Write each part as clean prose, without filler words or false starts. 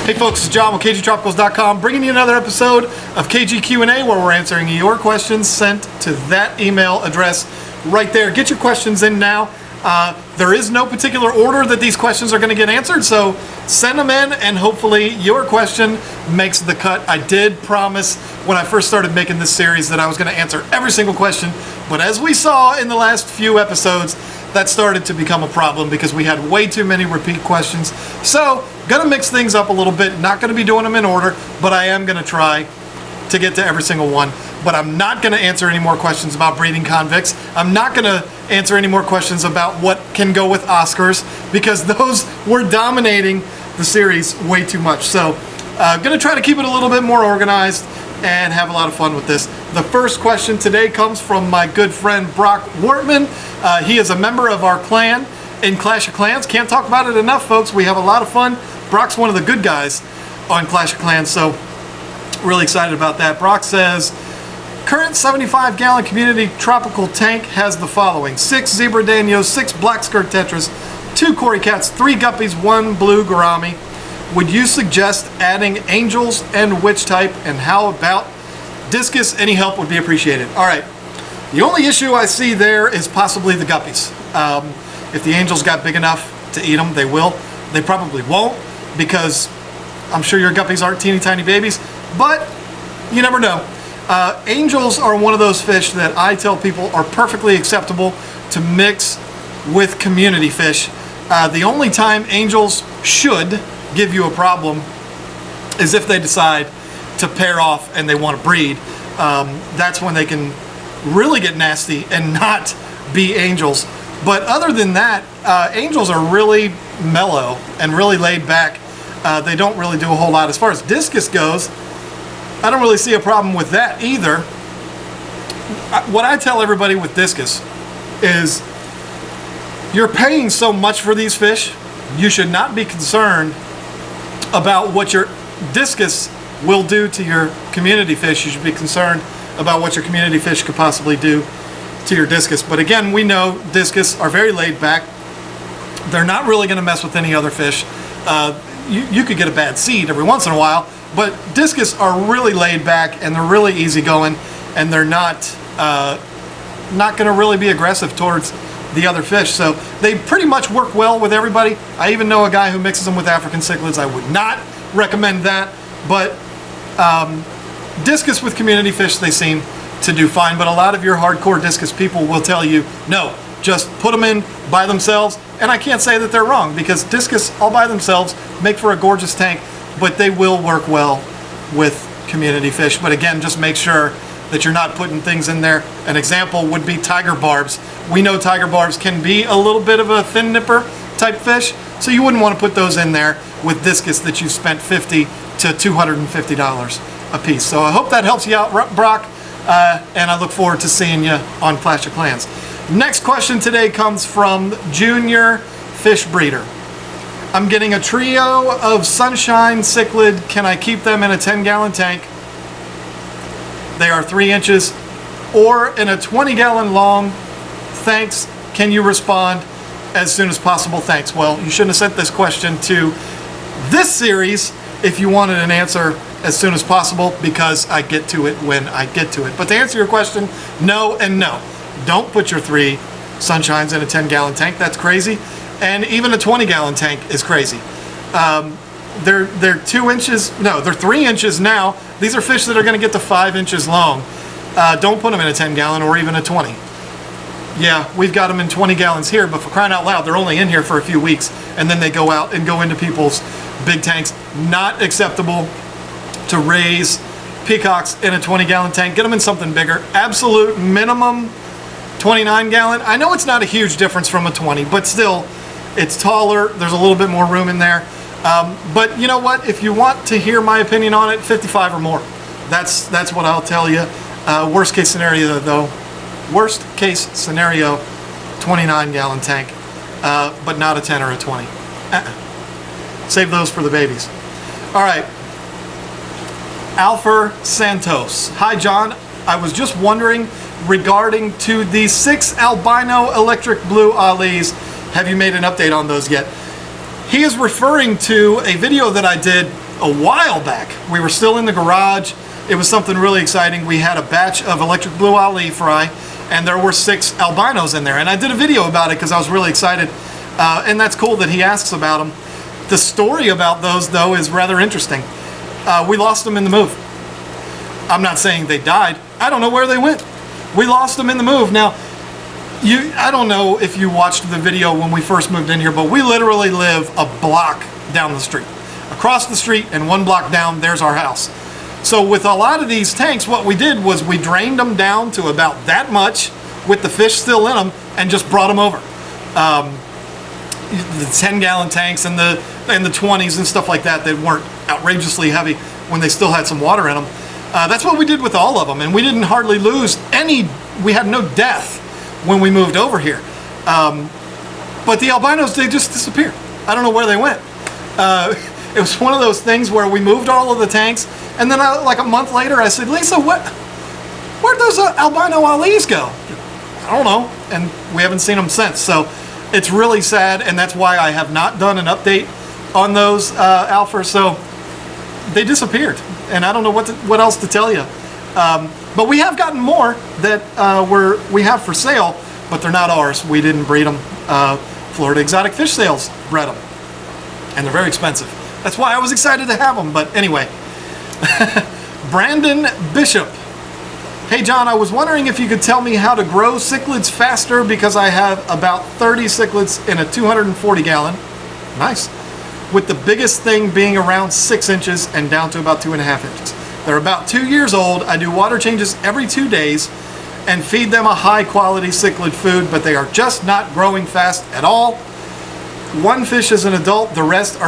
Hey folks, it's John with KGTropicals.com, bringing you another episode of KGQandA, where we're answering your questions sent to that email address right there. Get your questions in now. There is no particular order that these questions are going to get answered, so send them in and hopefully your question makes the cut. I did promise when I first started making this series that I was going to answer every single question, but as we saw in the last few episodes, that started to become a problem because we had way too many repeat questions. So, gonna mix things up a little bit. Not gonna be doing them in order, but I am gonna try to get to every single one. But I'm not gonna answer any more questions about breeding convicts. I'm not gonna answer any more questions about what can go with Oscars, because those were dominating the series way too much. So, gonna try to keep it a little bit more organized and have a lot of fun with this. The first question today comes from my good friend Brock Wortman. He is a member of our clan in Clash of Clans. Can't talk about it enough, folks. We have a lot of fun. Brock's one of the good guys on Clash of Clans, so really excited about that. Brock says, current 75-gallon community tropical tank has the following: 6 zebra danios, 6 black skirt tetras, 2 cory cats, 3 guppies, 1 blue gourami. Would you suggest adding angels and which type, and how about discus? Any help would be appreciated. All right, the only issue I see there is possibly the guppies. If the angels got big enough to eat them, they will. They probably won't, because I'm sure your guppies aren't teeny tiny babies, but you never know. Angels are one of those fish that I tell people are perfectly acceptable to mix with community fish. The only time angels should give you a problem is if they decide to pair off and they want to breed. That's when they can really get nasty and not be angels. But other than that, angels are really mellow and really laid back. They don't really do a whole lot. As far as discus goes, I don't really see a problem with that either. What I tell everybody with discus is, you're paying so much for these fish, you should not be concerned about what your discus will do to your community fish. You should be concerned about what your community fish could possibly do to your discus. But again, we know discus are very laid back. They're not really going to mess with any other fish. You could get a bad seed every once in a while, but discus are really laid back and they're really easygoing, and they're not going to really be aggressive towards the other fish. So they pretty much work well with everybody. I even know a guy who mixes them with African cichlids. I would not recommend that, but discus with community fish, they seem to do fine. But a lot of your hardcore discus people will tell you, no, just put them in by themselves. And I can't say that they're wrong, because discus all by themselves make for a gorgeous tank, but they will work well with community fish. But again, just make sure that you're not putting things in there. An example would be tiger barbs. We know tiger barbs can be a little bit of a thin nipper type fish, so you wouldn't want to put those in there with discus that you've spent $50 to $250 a piece. So I hope that helps you out, Brock, and I look forward to seeing you on Clash of Clans. Next question today comes from Junior Fish Breeder. I'm getting a trio of sunshine cichlid. Can I keep them in a 10-gallon tank? They are 3 inches or in a 20-gallon long. Thanks. Can you respond as soon as possible? Thanks. Well, you shouldn't have sent this question to this series if you wanted an answer as soon as possible, because I get to it when I get to it. But to answer your question, no and no. Don't put your 3 sunshines in a 10-gallon tank. That's crazy. And even a 20-gallon tank is crazy. They're 2 inches, no, they're 3 inches now. These are fish that are going to get to 5 inches long. Don't put them in a 10-gallon or even a 20. Yeah, we've got them in 20 gallons here, but for crying out loud, they're only in here for a few weeks, and then they go out and go into people's big tanks. Not acceptable to raise peacocks in a 20-gallon tank. Get them in something bigger. Absolute minimum 29-gallon. I know it's not a huge difference from a 20, but still, it's taller. There's a little bit more room in there. But you know what? If you want to hear my opinion on it, 55 or more. That's what I'll tell you. Worst case scenario, though. Worst case scenario, 29-gallon tank, but not a 10 or a 20. Save those for the babies. All right. Alfer Santos. Hi, John. I was just wondering regarding to the 6 albino electric blue Ahlis. Have you made an update on those yet? He is referring to a video that I did a while back. We were still in the garage. It was something really exciting. We had a batch of electric blue ahli fry, and there were 6 albinos in there. And I did a video about it because I was really excited. And that's cool that he asks about them. The story about those, though, is rather interesting. We lost them in the move. I'm not saying they died. I don't know where they went. We lost them in the move. Now, I don't know if you watched the video when we first moved in here, but we literally live a block down the street. Across the street and 1 block down, there's our house. So with a lot of these tanks, what we did was we drained them down to about that much with the fish still in them and just brought them over. The 10-gallon tanks and the 20s and stuff like that weren't outrageously heavy when they still had some water in them. That's what we did with all of them, and we didn't hardly lose any. We had no death when we moved over here. But the albinos, they just disappeared. I don't know where they went. It was one of those things where we moved all of the tanks, and then like a month later, I said, Lisa, where'd those albino ahlis go? I don't know, and we haven't seen them since. So it's really sad, and that's why I have not done an update on those alphas. So they disappeared, and I don't know what else to tell you. But we have gotten more that we have for sale, but they're not ours. We didn't breed them. Florida Exotic Fish Sales bred them, and they're very expensive. That's why I was excited to have them. But anyway, Brandon Bishop. Hey John, I was wondering if you could tell me how to grow cichlids faster because I have about 30 cichlids in a 240 gallon. Nice. With the biggest thing being around 6 inches and down to about 2.5 inches. They're about 2 years old. I do water changes every 2 days and feed them a high quality cichlid food, but they are just not growing fast at all. 1 fish is an adult, the rest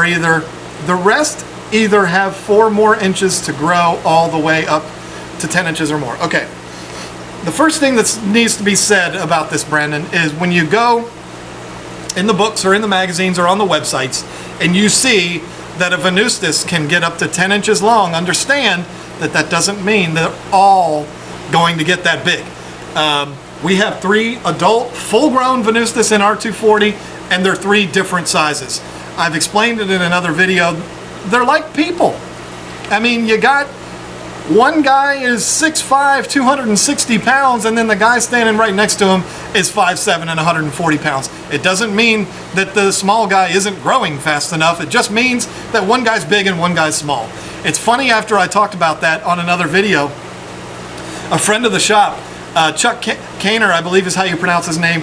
either have 4 more inches to grow all the way up to 10 inches or more. Okay, the first thing that needs to be said about this, Brandon, is when you go in the books or in the magazines or on the websites and you see that a venustus can get up to 10 inches long, understand that that doesn't mean they're all going to get that big. We have 3 adult full-grown venustus in our 240, and they're 3 different sizes. I've explained it in another video. They're like people. I mean, you got one guy is 6'5", 260 pounds, and then the guy standing right next to him is 5'7" and 140 pounds. It doesn't mean that the small guy isn't growing fast enough. It just means that one guy's big and one guy's small. It's funny, after I talked about that on another video, a friend of the shop, Chuck Kaner, I believe is how you pronounce his name,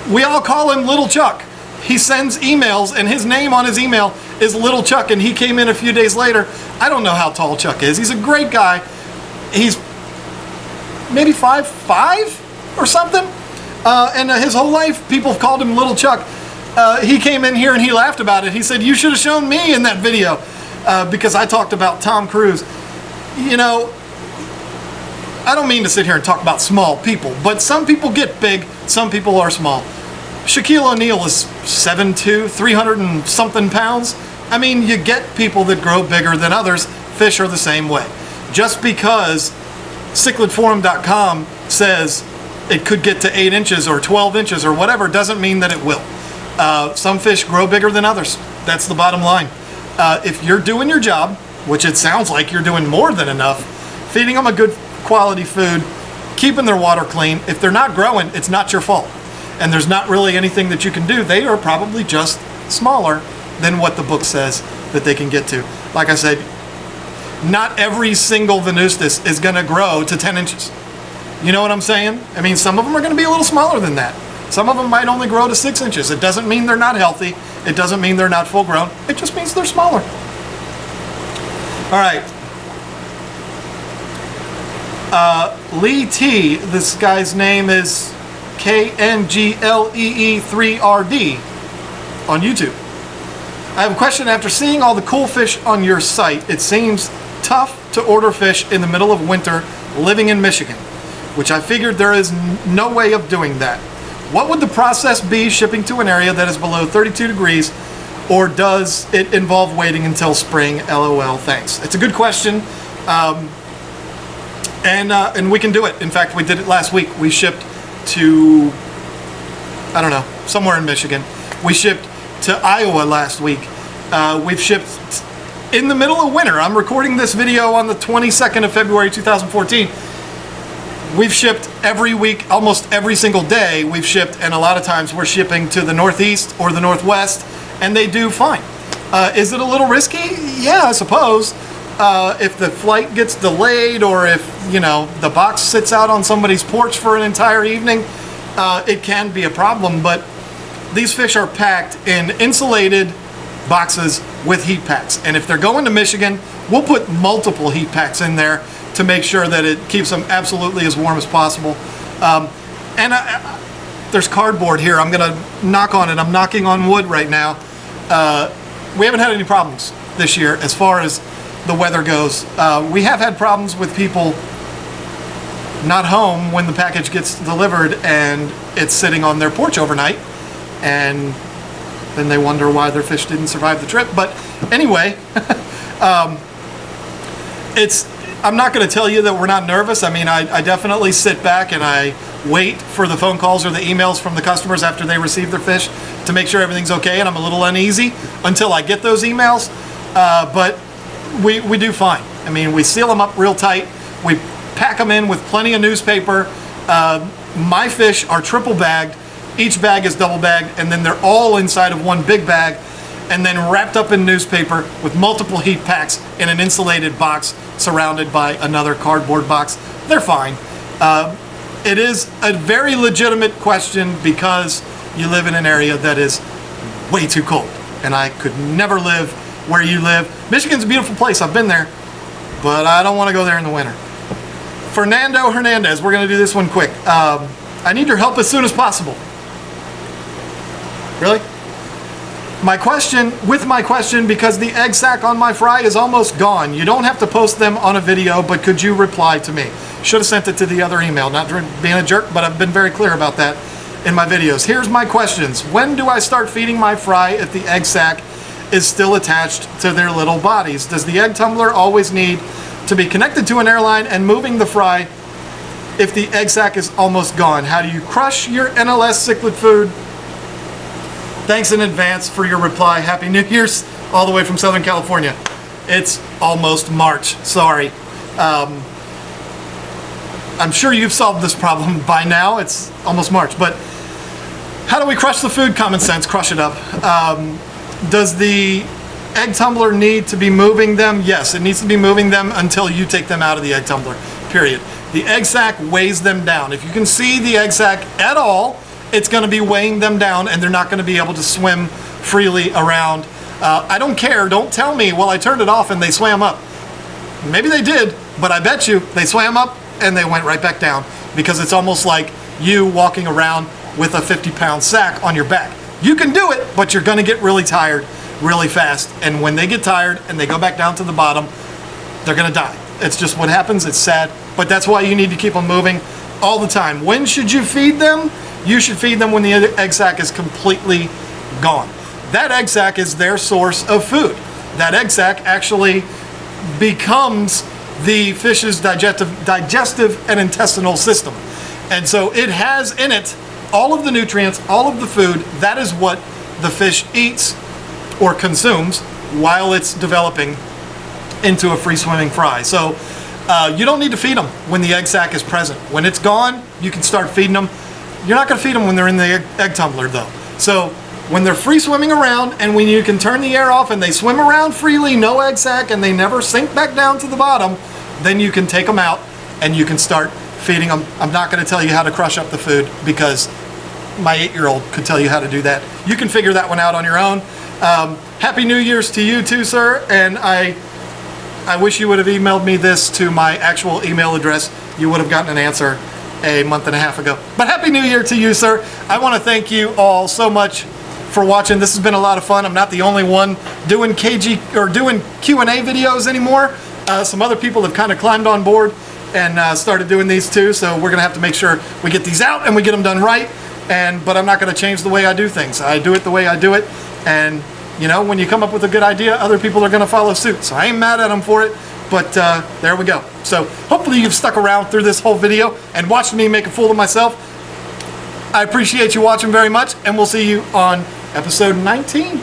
we all call him Little Chuck. He sends emails, and his name on his email is Little Chuck, and he came in a few days later. I don't know how tall Chuck is. He's a great guy. He's maybe 5'5" or something. And his whole life, people have called him Little Chuck. He came in here and he laughed about it. He said, you should have shown me in that video, because I talked about Tom Cruise. You know, I don't mean to sit here and talk about small people, but some people get big, some people are small. Shaquille O'Neal is 7'2", 300 and something pounds. I mean, you get people that grow bigger than others. Fish are the same way. Just because cichlidforum.com says it could get to 8 inches or 12 inches or whatever doesn't mean that it will. Some fish grow bigger than others. That's the bottom line. If you're doing your job, which it sounds like you're doing more than enough, feeding them a good quality food, keeping their water clean, if they're not growing, it's not your fault. And there's not really anything that you can do. They are probably just smaller than what the book says that they can get to. Like I said, not every single venustus is going to grow to 10 inches. You know what I'm saying? I mean, some of them are going to be a little smaller than that. Some of them might only grow to 6 inches. It doesn't mean they're not healthy. It doesn't mean they're not full grown. It just means they're smaller. All right. Lee T, this guy's name is KNGLEE3RD on YouTube. I have a question. After seeing all the cool fish on your site, it seems tough to order fish in the middle of winter living in Michigan, which I figured there is no way of doing that. What would the process be shipping to an area that is below 32 degrees, or does it involve waiting until spring? LOL, thanks. It's a good question. And we can do it. In fact, we did it last week. We shipped to, I don't know, somewhere in Michigan. We shipped to Iowa last week. We've shipped in the middle of winter. I'm recording this video on the 22nd of February 2014. We've shipped every week, almost every single day we've shipped, and a lot of times we're shipping to the Northeast or the Northwest, and they do fine. Is it a little risky? Yeah, I suppose. If the flight gets delayed, or if, you know, the box sits out on somebody's porch for an entire evening, it can be a problem. But these fish are packed in insulated boxes with heat packs, and if they're going to Michigan, we'll put multiple heat packs in there to make sure that it keeps them absolutely as warm as possible. There's cardboard here. I'm gonna knock on it. I'm knocking on wood right now. We haven't had any problems this year as far as the weather goes. We have had problems with people not home when the package gets delivered and it's sitting on their porch overnight, and then they wonder why their fish didn't survive the trip. But anyway, I'm not going to tell you that we're not nervous. I mean, I definitely sit back and I wait for the phone calls or the emails from the customers after they receive their fish to make sure everything's okay, and I'm a little uneasy until I get those emails. But we do fine. I mean, we seal them up real tight. We pack them in with plenty of newspaper. My fish are triple bagged. Each bag is double bagged, and then they're all inside of one big bag, and then wrapped up in newspaper with multiple heat packs in an insulated box surrounded by another cardboard box. They're fine. It is a very legitimate question because you live in an area that is way too cold, and I could never live where you live. Michigan's a beautiful place. I've been there, but I don't want to go there in the winter. Fernando Hernandez, we're going to do this one quick. I need your help as soon as possible. Really? My question, because the egg sack on my fry is almost gone. You don't have to post them on a video, but could you reply to me? Should have sent it to the other email. Not being a jerk, but I've been very clear about that in my videos. Here's my questions. When do I start feeding my fry if the egg sack is still attached to their little bodies? Does the egg tumbler always need to be connected to an airline and moving the fry if the egg sack is almost gone? How do you crush your NLS cichlid food? Thanks in advance for your reply. Happy New Year's, all the way from Southern California. It's almost March, sorry. I'm sure you've solved this problem by now. It's almost March, but how do we crush the food? Common sense, crush it up. Does the egg tumbler need to be moving them? Yes, it needs to be moving them until you take them out of the egg tumbler, period. The egg sac weighs them down. If you can see the egg sac at all, it's going to be weighing them down, and they're not going to be able to swim freely around. I don't care. Don't tell me, well, I turned it off and they swam up. Maybe they did, but I bet you they swam up and they went right back down, because it's almost like you walking around with a 50-pound sack on your back. You can do it, but you're going to get really tired really fast, and when they get tired and they go back down to the bottom, they're going to die. It's just what happens. It's sad, but that's why you need to keep them moving all the time. When should you feed them? You should feed them when the egg sac is completely gone. That egg sac is their source of food. That egg sac actually becomes the fish's digestive and intestinal system. And so it has in it all of the nutrients, all of the food. That is what the fish eats or consumes while it's developing into a free-swimming fry. So you don't need to feed them when the egg sac is present. When it's gone, you can start feeding them. You're not going to feed them when they're in the egg tumbler, though. So when they're free swimming around, and when you can turn the air off and they swim around freely, no egg sac, and they never sink back down to the bottom, then you can take them out and you can start feeding them. I'm not going to tell you how to crush up the food, because my 8-year-old could tell you how to do that. You can figure that one out on your own. Happy New Year's to you too, sir. And I wish you would have emailed me this to my actual email address. You would have gotten an answer a month and a half ago. But Happy New Year to you, sir. I want to thank you all so much for watching. This has been a lot of fun. I'm not the only one doing Q&A videos anymore. Some other people have kind of climbed on board and started doing these too, so we're gonna have to make sure we get these out and we get them done right. But I'm not gonna change the way I do things. I do it the way I do it, and you know, when you come up with a good idea, other people are gonna follow suit. So I ain't mad at them for it, but there we go. So hopefully you've stuck around through this whole video and watched me make a fool of myself. I appreciate you watching very much, and we'll see you on episode 19.